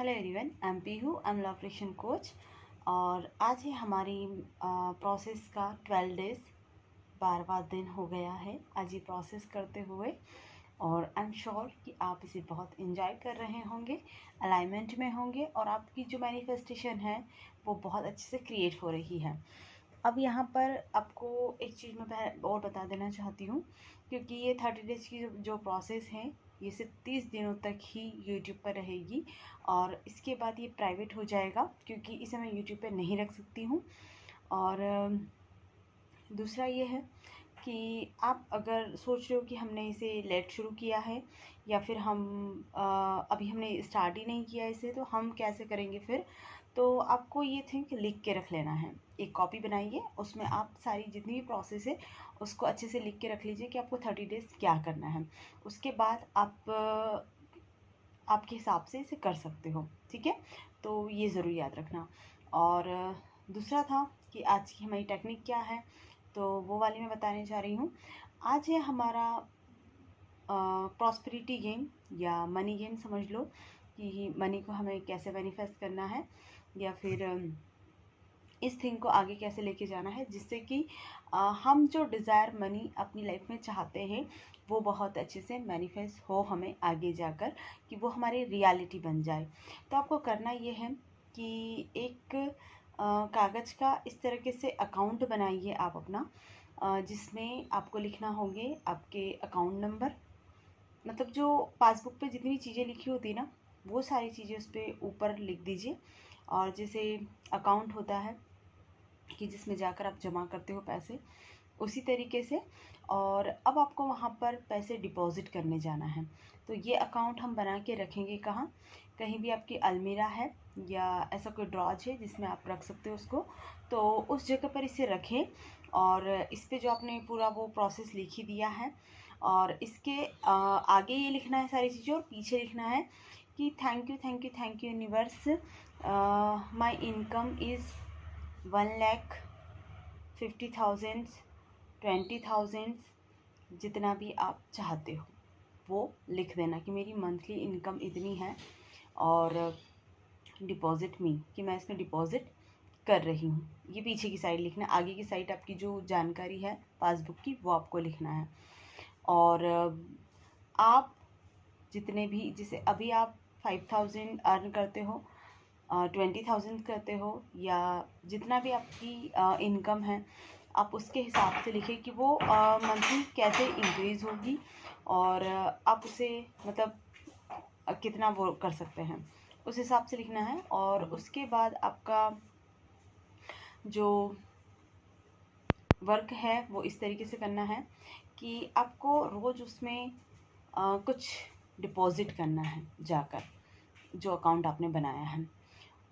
Hello everyone, I am Pihu, I am love creation coach. और आज है हमारी प्रोसेस का 12 डेज 12वां दिन हो गया है आज ये प्रोसेस करते हुए। और आई एम श्योर कि आप इसे बहुत इंजॉय कर रहे होंगे, अलाइनमेंट में होंगे और आपकी जो मैनिफेस्टेशन है वो बहुत अच्छे से क्रिएट हो रही है। अब यहाँ पर आपको एक चीज़ मैं और बता देना चाहती हूँ, क्योंकि ये 30 डेज़ की जो प्रोसेस है ये सिर्फ 30 दिनों तक ही यूट्यूब पर रहेगी और इसके बाद ये प्राइवेट हो जाएगा, क्योंकि इसे मैं यूट्यूब पर नहीं रख सकती हूँ। और दूसरा ये है कि आप अगर सोच रहे हो कि हमने इसे लेट शुरू किया है या फिर हम अभी हमने स्टार्ट ही नहीं किया इसे, तो हम कैसे करेंगे फिर। तो आपको ये थिंक लिख के रख लेना है, एक कॉपी बनाइए, उसमें आप सारी जितनी भी प्रोसेस है उसको अच्छे से लिख के रख लीजिए कि आपको 30 डेज़ क्या करना है। उसके बाद आप आपके हिसाब से इसे कर सकते हो, ठीक है। तो ये ज़रूर याद रखना। और दूसरा था कि आज की हमारी टेक्निक क्या है, तो वो वाली मैं बताने जा रही हूँ। आज है हमारा प्रॉस्पेरिटी गेम या मनी गेम समझ लो, कि मनी को हमें कैसे मैनिफेस्ट करना है या फिर इस थिंग को आगे कैसे लेके जाना है, जिससे कि हम जो डिज़ायर मनी अपनी लाइफ में चाहते हैं वो बहुत अच्छे से मैनिफेस्ट हो हमें आगे जाकर, कि वो हमारी रियलिटी बन जाए। तो आपको करना ये है कि एक कागज़ का इस तरीके से अकाउंट बनाइए आप अपना, जिसमें आपको लिखना होंगे आपके अकाउंट नंबर, मतलब जो पासबुक पे जितनी चीज़ें लिखी होती है ना वो सारी चीज़ें उस पर ऊपर लिख दीजिए। और जैसे अकाउंट होता है कि जिसमें जाकर आप जमा करते हो पैसे, उसी तरीके से। और अब आपको वहाँ पर पैसे डिपॉजिट करने जाना है। तो ये अकाउंट हम बना के रखेंगे कहाँ, कहीं भी आपकी अलमीरा है या ऐसा कोई ड्रॉज है जिसमें आप रख सकते हो उसको, तो उस जगह पर इसे रखें। और इस पे जो आपने पूरा वो प्रोसेस लिख ही दिया है, और इसके आगे ये लिखना है सारी चीज़ें और पीछे लिखना है कि thank you thank you thank you universe, my income is 1,50,000, 20,000, जितना भी आप चाहते हो वो लिख देना कि मेरी मंथली इनकम इतनी है और डिपॉजिट मी, कि मैं इसमें डिपॉजिट कर रही हूँ। ये पीछे की साइड लिखना, आगे की साइड आपकी जो जानकारी है पासबुक की वो आपको लिखना है। और आप जितने भी, जैसे अभी आप 5,000 अर्न करते हो, 20,000 करते हो, या जितना भी आपकी इनकम है, आप उसके हिसाब से लिखें कि वो मंथली कैसे इंक्रीज़ होगी और आप उसे मतलब कितना वो कर सकते हैं, उस हिसाब से लिखना है। और उसके बाद आपका जो वर्क है वो इस तरीके से करना है कि आपको रोज़ उसमें कुछ डिपॉज़िट करना है जाकर, जो अकाउंट आपने बनाया है।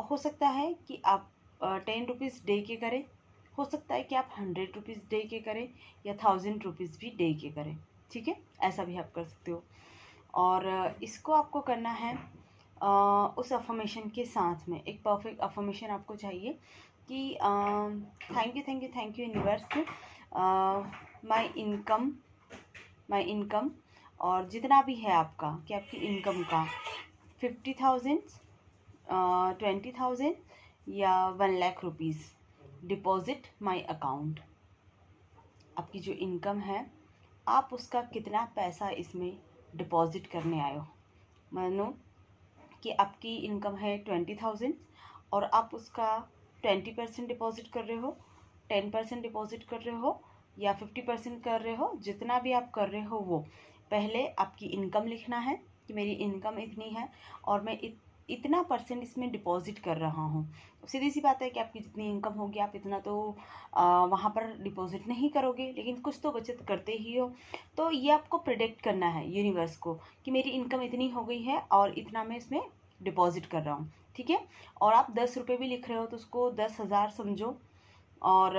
हो सकता है कि आप 10 रुपीज़ डे के करें, हो सकता है कि आप 100 रुपीज़ डे के करें या 1000 रुपीज़ भी डे के करें, ठीक है, ऐसा भी आप कर सकते हो। और इसको आपको करना है उस अफर्मेशन के साथ में, एक परफेक्ट अफर्मेशन आपको चाहिए कि thank you universe, my income, और जितना भी है आपका कि आपकी इनकम का 50,000, 20,000 या 1,00,000 रुपीज़ डिपॉजिट माई अकाउंट। आपकी जो इनकम है आप उसका कितना पैसा इसमें डिपॉजिट करने आए हो। मानो कि आपकी इनकम है 20,000 और आप उसका 20% डिपॉजिट कर रहे हो, 10% डिपॉजिट कर रहे हो या 50% कर रहे हो, जितना भी आप कर रहे हो वो पहले आपकी इनकम लिखना है कि मेरी इनकम इतनी है और मैं इतना परसेंट इसमें डिपॉजिट कर रहा हूँ। सीधी सी बात है कि आपकी जितनी इनकम होगी आप इतना तो वहाँ पर डिपॉजिट नहीं करोगे, लेकिन कुछ तो बचत करते ही हो। तो ये आपको प्रेडिक्ट करना है यूनिवर्स को कि मेरी इनकम इतनी हो गई है और इतना मैं इसमें डिपॉजिट कर रहा हूँ, ठीक है। और आप 10 रुपये भी लिख रहे हो तो उसको 10,000 समझो, और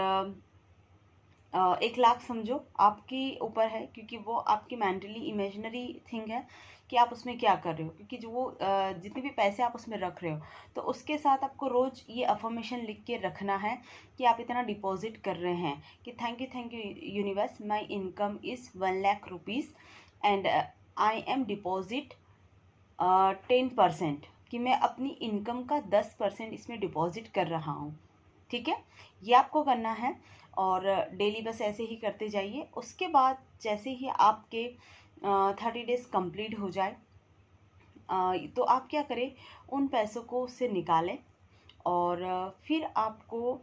1,00,000 समझो, आपके ऊपर है, क्योंकि वो आपकी मेंटली इमेजिनरी थिंग है कि आप उसमें क्या कर रहे हो, क्योंकि जो वो जितने भी पैसे आप उसमें रख रहे हो तो उसके साथ आपको रोज़ ये अफर्मेशन लिख के रखना है कि आप इतना डिपॉजिट कर रहे हैं कि thank you universe, my income is 1,00,000 rupees and I am deposit 10%, कि मैं अपनी इनकम का 10% इसमें डिपॉजिट कर रहा हूँ। ठीक है, ये आपको करना है और डेली बस ऐसे ही करते जाइए। उसके बाद जैसे ही आपके 30 डेज कंप्लीट हो जाए तो आप क्या करें, उन पैसों को उससे निकालें और फिर आपको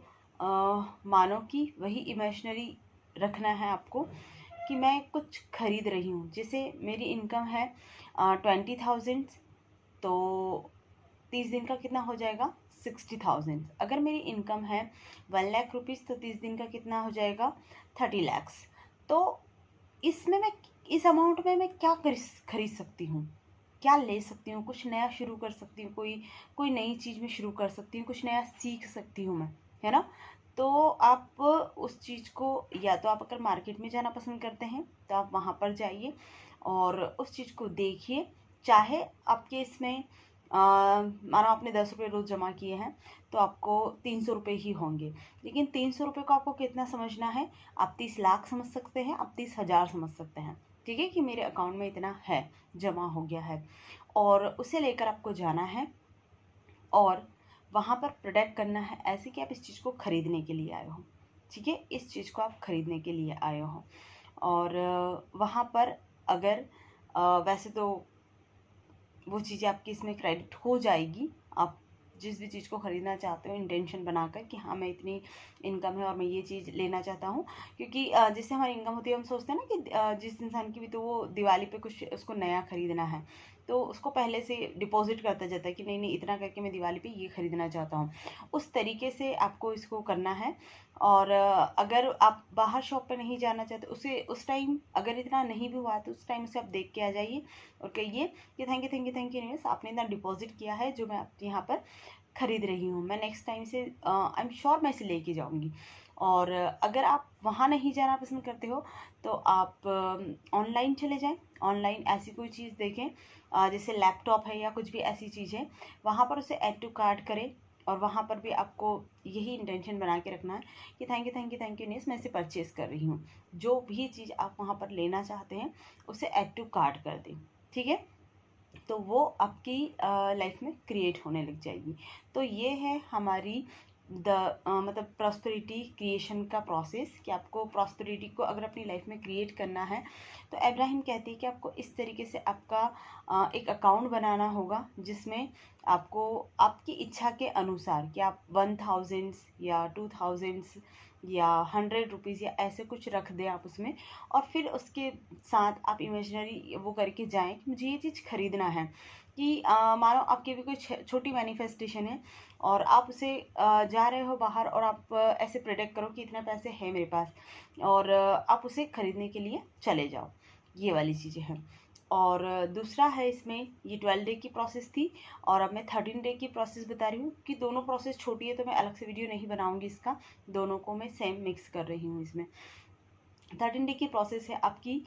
मानो कि वही इमेजिनरी रखना है आपको कि मैं कुछ खरीद रही हूँ। जैसे मेरी इनकम है 20,000, तो 30 दिन का कितना हो जाएगा 60,000। अगर मेरी इनकम है 1 लाख रुपीज़ तो 30 दिन का कितना हो जाएगा 30 लैक्स। तो इसमें मैं इस अमाउंट में मैं क्या खरीद सकती हूँ, क्या ले सकती हूँ, कुछ नया शुरू कर सकती हूँ, कोई नई चीज़ में शुरू कर सकती हूँ, कुछ नया सीख सकती हूँ मैं, है ना। तो आप उस चीज़ को, या तो आप अगर मार्केट में जाना पसंद करते हैं तो आप वहाँ पर जाइए और उस चीज़ को देखिए। चाहे आपके इसमें मानो आपने 10 रुपये रोज़ जमा किए हैं तो आपको 300 रुपये ही होंगे, लेकिन 300 रुपये को आपको कितना समझना है, आप 30 लाख समझ सकते हैं, आप 30,000 समझ सकते हैं। ठीक है, कि मेरे अकाउंट में इतना है, जमा हो गया है, और उसे लेकर आपको जाना है और वहाँ पर प्रोडक्ट करना है ऐसे कि आप इस चीज़ को खरीदने के लिए आए हो। ठीक है, इस चीज़ को आप खरीदने के लिए आए हो और वहाँ पर अगर वैसे तो वो चीज़ें आपकी इसमें क्रेडिट हो जाएगी। आप जिस भी चीज़ को ख़रीदना चाहते हो इंटेंशन बनाकर कि हाँ मैं इतनी इनकम है और मैं ये चीज़ लेना चाहता हूँ, क्योंकि जिससे हमारी इनकम होती है हम सोचते हैं ना कि जिस इंसान की भी तो वो दिवाली पे कुछ उसको नया ख़रीदना है तो उसको पहले से डिपॉजिट करता जाता है कि नहीं नहीं इतना करके मैं दिवाली पे ये ख़रीदना चाहता हूँ। उस तरीके से आपको इसको करना है। और अगर आप बाहर शॉप पे नहीं जाना चाहते उसे उस टाइम अगर इतना नहीं भी हुआ तो उस टाइम से आप देख के आ जाइए और कहिए कि thank you thank you thank you universe, आपने इतना डिपॉजिट किया है जो मैं यहाँ पर खरीद रही हूँ, मैं नेक्स्ट टाइम से आई एम श्योर मैं इसे लेके जाऊँगी। और अगर आप वहाँ नहीं जाना पसंद करते हो तो आप ऑनलाइन चले जाएं। ऑनलाइन ऐसी कोई चीज़ देखें जैसे लैपटॉप है या कुछ भी ऐसी चीज़ है, वहाँ पर उसे ऐड टू कार्ट करें और वहाँ पर भी आपको यही इंटेंशन बना के रखना है कि थैंक यू न्यूज़, मैं इसे परचेज़ कर रही हूँ। जो भी चीज़ आप वहाँ पर लेना चाहते हैं उसे ऐड टू कार्ट कर दें। ठीक है, तो वो आपकी लाइफ में क्रिएट होने लग जाएगी। तो ये है हमारी मतलब प्रॉस्पेरिटी क्रिएशन का प्रोसेस कि आपको प्रॉस्पेरिटी को अगर अपनी लाइफ में क्रिएट करना है तो अब्राहम कहती है कि आपको इस तरीके से आपका एक अकाउंट बनाना होगा जिसमें आपको आपकी इच्छा के अनुसार कि आप 1000 या 2000 या 100 रुपीज़ या ऐसे कुछ रख दें आप उसमें, और फिर उसके साथ आप इमेजिनरी वो करके जाएं कि मुझे ये चीज़ खरीदना है। कि मानो आपकी भी कोई छोटी मैनिफेस्टेशन है और आप उसे जा रहे हो बाहर और आप ऐसे प्रेडिक्ट करो कि इतने पैसे हैं मेरे पास और आप उसे खरीदने के लिए चले जाओ। ये वाली चीज़ें हैं। और दूसरा है इसमें ये 12 डे की प्रोसेस थी और अब मैं 13 डे की प्रोसेस बता रही हूँ कि दोनों प्रोसेस छोटी है तो मैं अलग से वीडियो नहीं बनाऊँगी इसका, दोनों को मैं सेम मिक्स कर रही हूँ इसमें। 13 डे की प्रोसेस है आपकी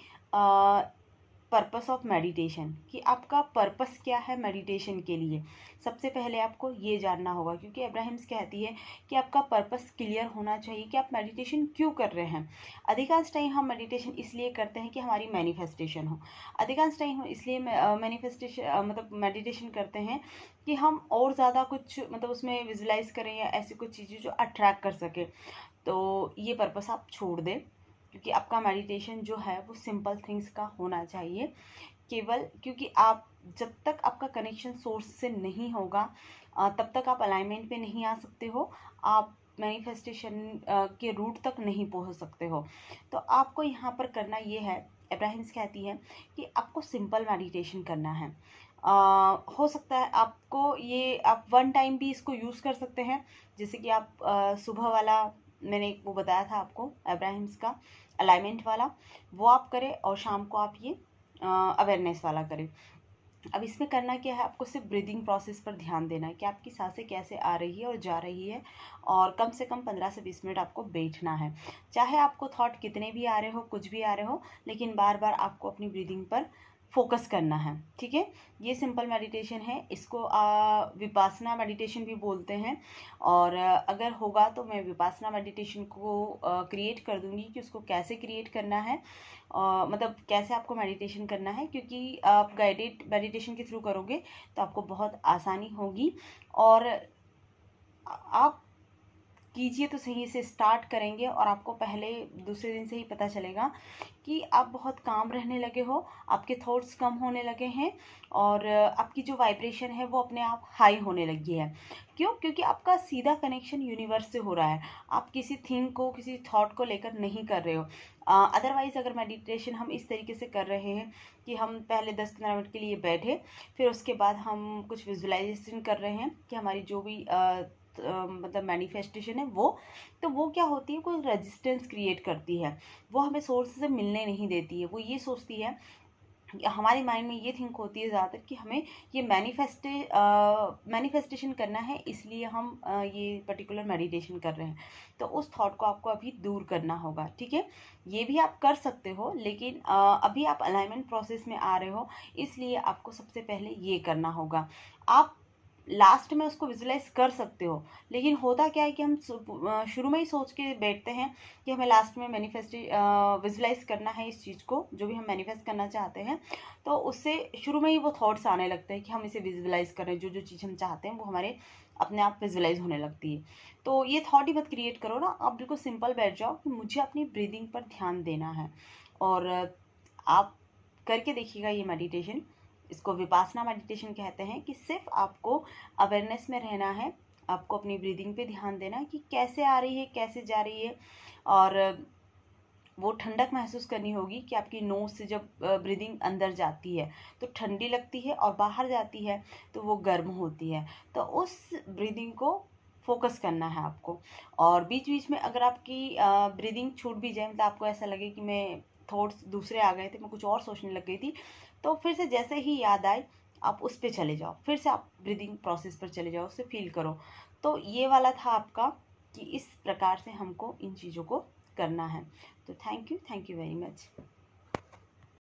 पर्पस ऑफ मेडिटेशन, कि आपका पर्पस क्या है मेडिटेशन के लिए। सबसे पहले आपको ये जानना होगा क्योंकि अब्राहम्स कहती है कि आपका पर्पस क्लियर होना चाहिए कि आप मेडिटेशन क्यों कर रहे हैं। अधिकांश टाइम हम मेडिटेशन इसलिए करते हैं कि हमारी मैनिफेस्टेशन हो। अधिकांश टाइम हम इसलिए मैनिफेस्टेशन मतलब मेडिटेशन करते हैं कि हम और ज़्यादा कुछ मतलब उसमें विजुलाइज करें या ऐसी कुछ चीज़ें जो अट्रैक्ट कर सके। तो ये पर्पस आप छोड़ दें क्योंकि आपका मेडिटेशन जो है वो सिंपल थिंग्स का होना चाहिए केवल, क्योंकि आप जब तक आपका कनेक्शन सोर्स से नहीं होगा तब तक आप अलाइनमेंट पे नहीं आ सकते हो, आप मैनिफेस्टेशन के रूट तक नहीं पहुंच सकते हो। तो आपको यहाँ पर करना ये है, अब्राहम्स कहती है कि आपको सिंपल मेडिटेशन करना है। हो सकता है आपको ये आप 1 टाइम भी इसको यूज़ कर सकते हैं, जैसे कि आप सुबह वाला मैंने वो बताया था आपको अब्राहम्स का अलाइनमेंट वाला, वो आप करें और शाम को आप ये अवेयरनेस वाला करें। अब इसमें करना क्या है, आपको सिर्फ ब्रीदिंग प्रोसेस पर ध्यान देना है कि आपकी सांसें कैसे आ रही है और जा रही है, और कम से कम 15 से 20 मिनट आपको बैठना है। चाहे आपको थॉट कितने भी आ रहे हो, कुछ भी आ रहे हो, लेकिन बार बार आपको अपनी ब्रीदिंग पर फोकस करना है। ठीक है, ये सिंपल मेडिटेशन है, इसको विपासना मेडिटेशन भी बोलते हैं। और अगर होगा तो मैं विपासना मेडिटेशन को क्रिएट कर दूंगी कि उसको कैसे क्रिएट करना है, मतलब कैसे आपको मेडिटेशन करना है, क्योंकि आप गाइडेड मेडिटेशन के थ्रू करोगे तो आपको बहुत आसानी होगी। और आप कीजिए तो सही से स्टार्ट करेंगे और आपको पहले दूसरे दिन से ही पता चलेगा कि आप बहुत काम रहने लगे हो, आपके थॉट्स कम होने लगे हैं और आपकी जो वाइब्रेशन है वो अपने आप हाई होने लगी है। क्यों? क्योंकि आपका सीधा कनेक्शन यूनिवर्स से हो रहा है, आप किसी थिंग को, किसी थॉट को लेकर नहीं कर रहे हो। अदरवाइज अगर मेडिटेशन हम इस तरीके से कर रहे हैं कि हम पहले 10-15 मिनट के लिए बैठे, फिर उसके बाद हम कुछ विजुअलाइजेशन कर रहे हैं कि हमारी जो भी मतलब मैनिफेस्टेशन है वो क्या होती है, कोई रेजिस्टेंस क्रिएट करती है, वो हमें सोर्स से मिलने नहीं देती है। वो ये सोचती है, हमारे माइंड में ये थिंक होती है ज़्यादातर कि हमें ये मैनिफेस्टेशन करना है, इसलिए हम ये पर्टिकुलर मेडिटेशन कर रहे हैं। तो उस थॉट को आपको अभी दूर करना होगा। ठीक है, ये भी आप कर सकते हो, लेकिन अभी आप अलाइनमेंट प्रोसेस में आ रहे हो, इसलिए आपको सबसे पहले ये करना होगा। आप लास्ट में उसको विजुलाइज कर सकते हो, लेकिन होता क्या है कि हम शुरू में ही सोच के बैठते हैं कि हमें लास्ट में विजुलाइज करना है इस चीज़ को, जो भी हम मैनिफेस्ट करना चाहते हैं। तो उससे शुरू में ही वो थॉट्स आने लगते हैं कि हम इसे विजुलाइज करें, जो जो चीज़ हम चाहते हैं वो हमारे अपने आप विजुलाइज होने लगती है। तो ये थॉट ही मत क्रिएट करो ना, आप बिल्कुल सिंपल बैठ जाओ कि मुझे अपनी ब्रीदिंग पर ध्यान देना है। और आप करके देखिएगा ये मेडिटेशन, इसको विपासना मेडिटेशन कहते हैं, कि सिर्फ आपको अवेयरनेस में रहना है, आपको अपनी ब्रीदिंग पे ध्यान देना है कि कैसे आ रही है, कैसे जा रही है। और वो ठंडक महसूस करनी होगी कि आपकी नोज से जब ब्रीदिंग अंदर जाती है तो ठंडी लगती है और बाहर जाती है तो वो गर्म होती है। तो उस ब्रीदिंग को फोकस करना है आपको। और बीच बीच में अगर आपकी ब्रीदिंग छूट भी जाए, मतलब आपको ऐसा लगे कि मैं थॉट्स दूसरे आ गए थे, मैं कुछ और सोचने लग गई थी, तो फिर से जैसे ही याद आए आप उस पर चले जाओ, फिर से आप ब्रीदिंग प्रोसेस पर चले जाओ, उससे फील करो। तो ये वाला था आपका कि इस प्रकार से हमको इन चीज़ों को करना है। तो थैंक यू वेरी मच।